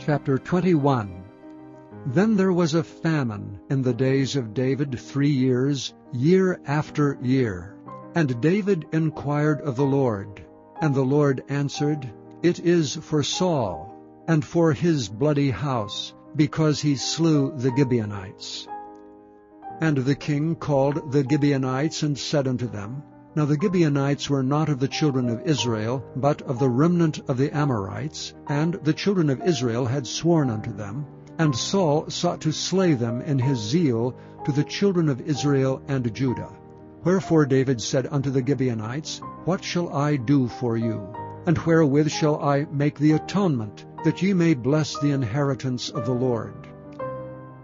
Chapter 21. Then there was a famine in the days of David 3 years, year after year. And David inquired of the Lord. And the Lord answered, It is for Saul, and for his bloody house, because he slew the Gibeonites. And the king called the Gibeonites, and said unto them, Now the Gibeonites were not of the children of Israel, but of the remnant of the Amorites, and the children of Israel had sworn unto them. And Saul sought to slay them in his zeal to the children of Israel and Judah. Wherefore David said unto the Gibeonites, What shall I do for you? And wherewith shall I make the atonement, that ye may bless the inheritance of the Lord?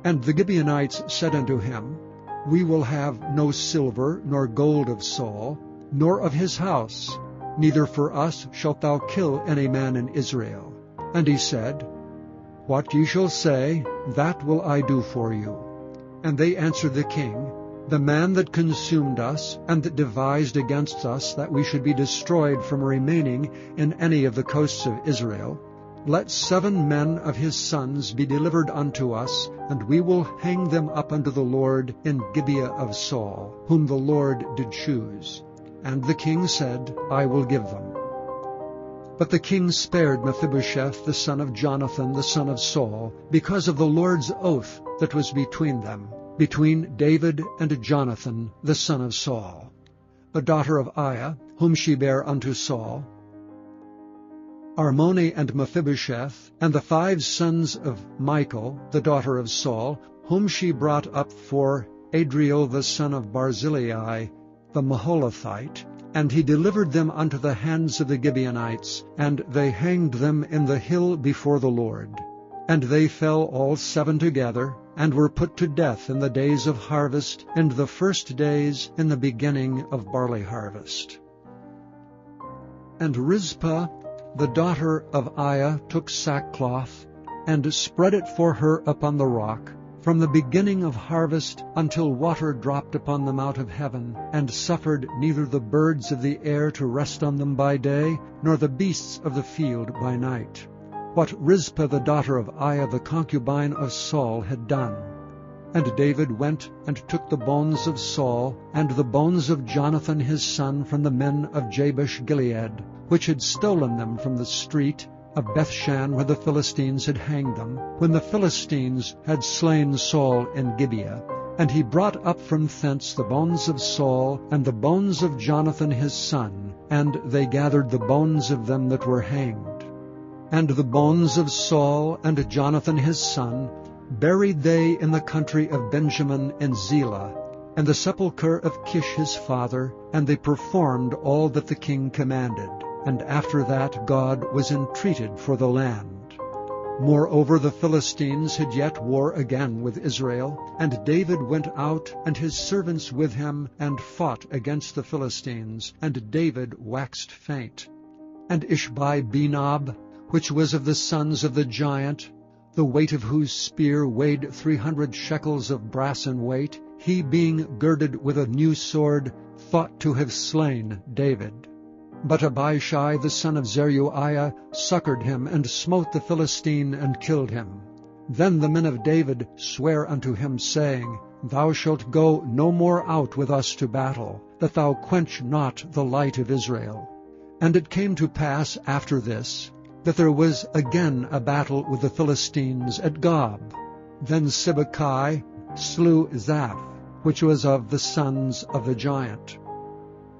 And the Gibeonites said unto him, We will have no silver nor gold of Saul, nor of his house, neither for us shalt thou kill any man in Israel. And he said, What ye shall say, that will I do for you. And they answered the king, The man that consumed us, and that devised against us that we should be destroyed from remaining in any of the coasts of Israel, let 7 men of his sons be delivered unto us, and we will hang them up unto the Lord in Gibeah of Saul, whom the Lord did choose. And the king said, I will give them. But the king spared Mephibosheth the son of Jonathan the son of Saul, because of the Lord's oath that was between them, between David and Jonathan the son of Saul, the daughter of Aiah, whom she bare unto Saul, Armoni and Mephibosheth, and the 5 sons of Michal, the daughter of Saul, whom she brought up for Adriel the son of Barzillai, the Maholathite, and he delivered them unto the hands of the Gibeonites, and they hanged them in the hill before the Lord. And they fell all 7 together, and were put to death in the days of harvest, in the first days in the beginning of barley harvest. And Rizpah, the daughter of Aiah, took sackcloth, and spread it for her upon the rock, from the beginning of harvest until water dropped upon them out of heaven, and suffered neither the birds of the air to rest on them by day, nor the beasts of the field by night. What Rizpah the daughter of Aiah the concubine of Saul had done. And David went and took the bones of Saul, and the bones of Jonathan his son from the men of Jabesh-Gilead, which had stolen them from the street of Bethshan, where the Philistines had hanged them, when the Philistines had slain Saul in Gibeah. And he brought up from thence the bones of Saul, and the bones of Jonathan his son, and they gathered the bones of them that were hanged. And the bones of Saul and Jonathan his son buried they in the country of Benjamin in Zelah, and the sepulchre of Kish his father, and they performed all that the king commanded. And after that God was entreated for the land. Moreover, the Philistines had yet war again with Israel, and David went out, and his servants with him, and fought against the Philistines, and David waxed faint. And Ishbi-Benob, which was of the sons of the giant, the weight of whose spear weighed 300 shekels of brass in weight, he being girded with a new sword, thought to have slain David. But Abishai the son of Zeruiah succored him, and smote the Philistine, and killed him. Then the men of David sware unto him, saying, Thou shalt go no more out with us to battle, that thou quench not the light of Israel. And it came to pass after this, that there was again a battle with the Philistines at Gob. Then Sibbecai slew Zaph, which was of the sons of the giant.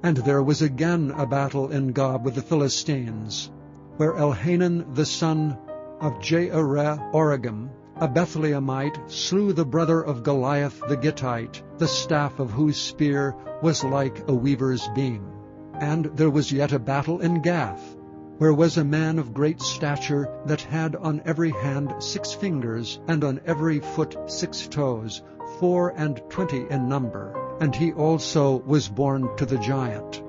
And there was again a battle in Gob with the Philistines, where Elhanan the son of Jaareh-Oregim, a Bethlehemite, slew the brother of Goliath the Gittite, the staff of whose spear was like a weaver's beam. And there was yet a battle in Gath, where was a man of great stature, that had on every hand 6 fingers, and on every foot 6 toes, 24 in number. And he also was born to the giant.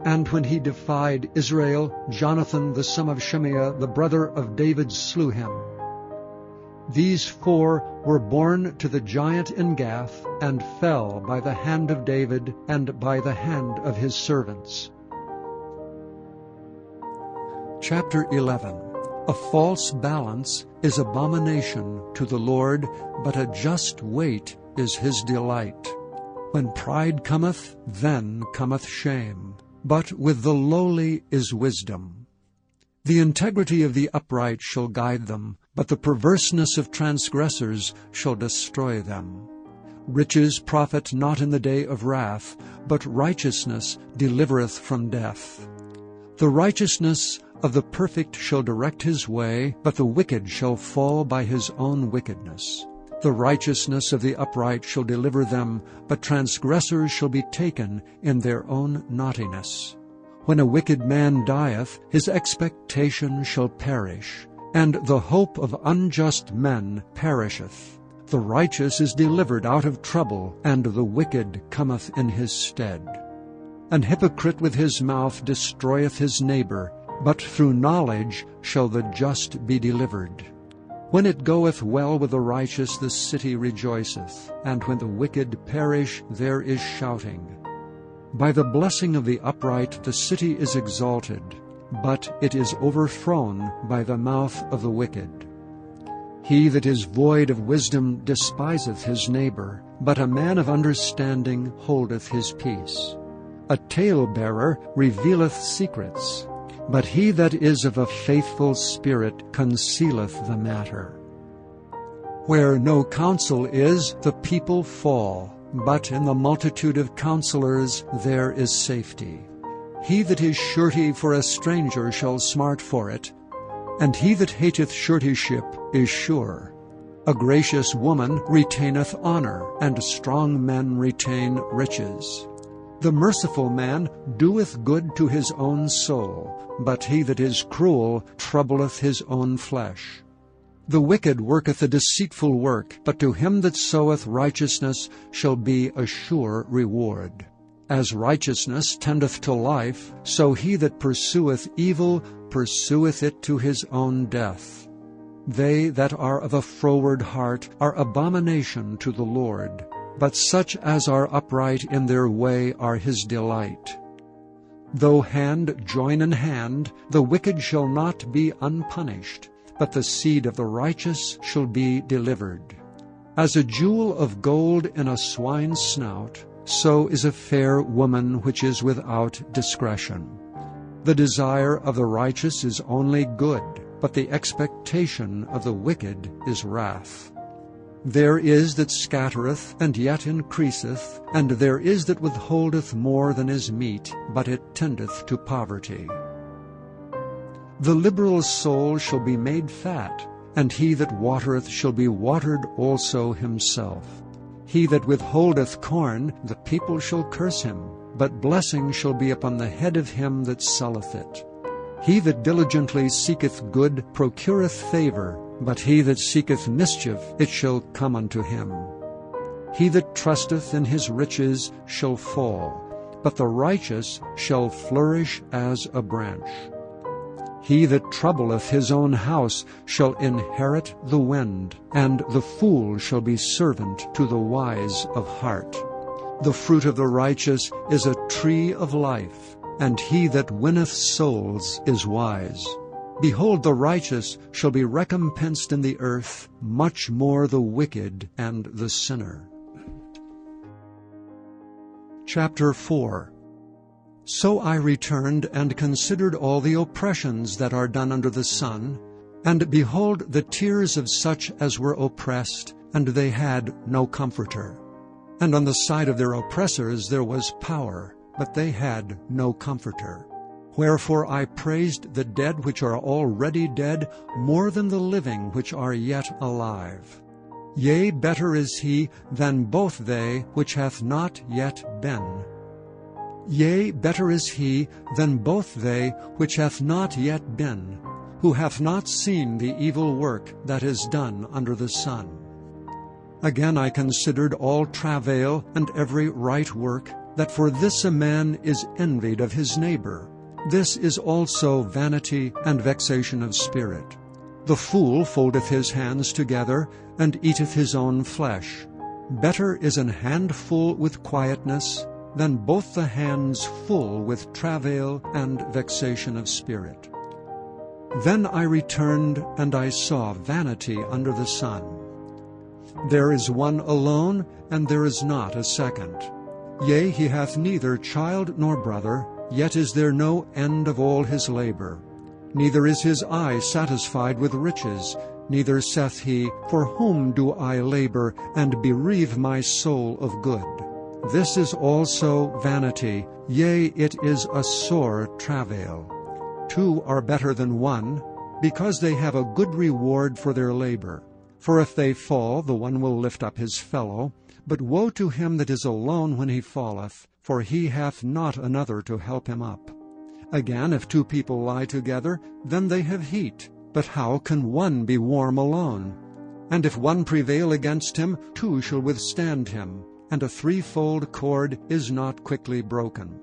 And when he defied Israel, Jonathan the son of Shimeah, the brother of David, slew him. These 4 were born to the giant in Gath, and fell by the hand of David, and by the hand of his servants. Chapter 11. A false balance is abomination to the Lord, but a just weight is his delight. When pride cometh, then cometh shame, but with the lowly is wisdom. The integrity of the upright shall guide them, but the perverseness of transgressors shall destroy them. Riches profit not in the day of wrath, but righteousness delivereth from death. The righteousness of the perfect shall direct his way, but the wicked shall fall by his own wickedness. The righteousness of the upright shall deliver them, but transgressors shall be taken in their own naughtiness. When a wicked man dieth, his expectation shall perish, and the hope of unjust men perisheth. The righteous is delivered out of trouble, and the wicked cometh in his stead. An hypocrite with his mouth destroyeth his neighbor, but through knowledge shall the just be delivered. When it goeth well with the righteous, the city rejoiceth, and when the wicked perish, there is shouting. By the blessing of the upright the city is exalted, but it is overthrown by the mouth of the wicked. He that is void of wisdom despiseth his neighbor, but a man of understanding holdeth his peace. A talebearer revealeth secrets, but he that is of a faithful spirit concealeth the matter. Where no counsel is, the people fall, but in the multitude of counselors there is safety. He that is surety for a stranger shall smart for it, and he that hateth suretyship is sure. A gracious woman retaineth honor, and strong men retain riches. The merciful man doeth good to his own soul, but he that is cruel troubleth his own flesh. The wicked worketh a deceitful work, but to him that soweth righteousness shall be a sure reward. As righteousness tendeth to life, so he that pursueth evil pursueth it to his own death. They that are of a froward heart are abomination to the Lord, but such as are upright in their way are his delight. Though hand join in hand, the wicked shall not be unpunished, but the seed of the righteous shall be delivered. As a jewel of gold in a swine's snout, so is a fair woman which is without discretion. The desire of the righteous is only good, but the expectation of the wicked is wrath. There is that scattereth, and yet increaseth, and there is that withholdeth more than is meet, but it tendeth to poverty. The liberal soul shall be made fat, and he that watereth shall be watered also himself. He that withholdeth corn, the people shall curse him, but blessing shall be upon the head of him that selleth it. He that diligently seeketh good procureth favor, but he that seeketh mischief, it shall come unto him. He that trusteth in his riches shall fall, but the righteous shall flourish as a branch. He that troubleth his own house shall inherit the wind, and the fool shall be servant to the wise of heart. The fruit of the righteous is a tree of life, and he that winneth souls is wise. Behold, the righteous shall be recompensed in the earth, much more the wicked and the sinner. Chapter 4. So I returned and considered all the oppressions that are done under the sun, and behold, the tears of such as were oppressed, and they had no comforter. And on the side of their oppressors there was power, but they had no comforter. Wherefore I praised the dead which are already dead more than the living which are yet alive. Yea, better is he than both they which hath not yet been. Yea, better is he than both they which hath not yet been, who hath not seen the evil work that is done under the sun. Again I considered all travail and every right work, that for this a man is envied of his neighbor. This is also vanity and vexation of spirit. The fool foldeth his hands together, and eateth his own flesh. Better is an handful with quietness, than both the hands full with travail and vexation of spirit. Then I returned, and I saw vanity under the sun. There is one alone, and there is not a second. Yea, he hath neither child nor brother, yet is there no end of all his labor. Neither is his eye satisfied with riches, neither saith he, For whom do I labor, and bereave my soul of good? This is also vanity, yea, it is a sore travail. Two are better than one, because they have a good reward for their labor. For if they fall, the one will lift up his fellow. But woe to him that is alone when he falleth, for he hath not another to help him up. Again, if two people lie together, then they have heat. But how can one be warm alone? And if one prevail against him, two shall withstand him, and a threefold cord is not quickly broken.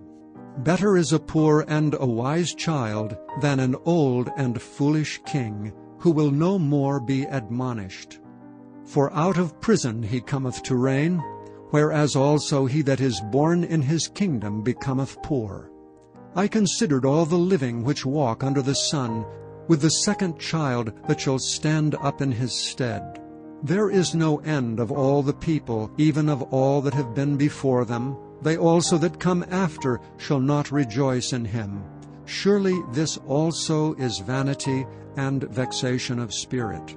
Better is a poor and a wise child than an old and foolish king, who will no more be admonished. For out of prison he cometh to reign, whereas also he that is born in his kingdom becometh poor. I considered all the living which walk under the sun, with the second child that shall stand up in his stead. There is no end of all the people, even of all that have been before them. They also that come after shall not rejoice in him. Surely this also is vanity and vexation of spirit.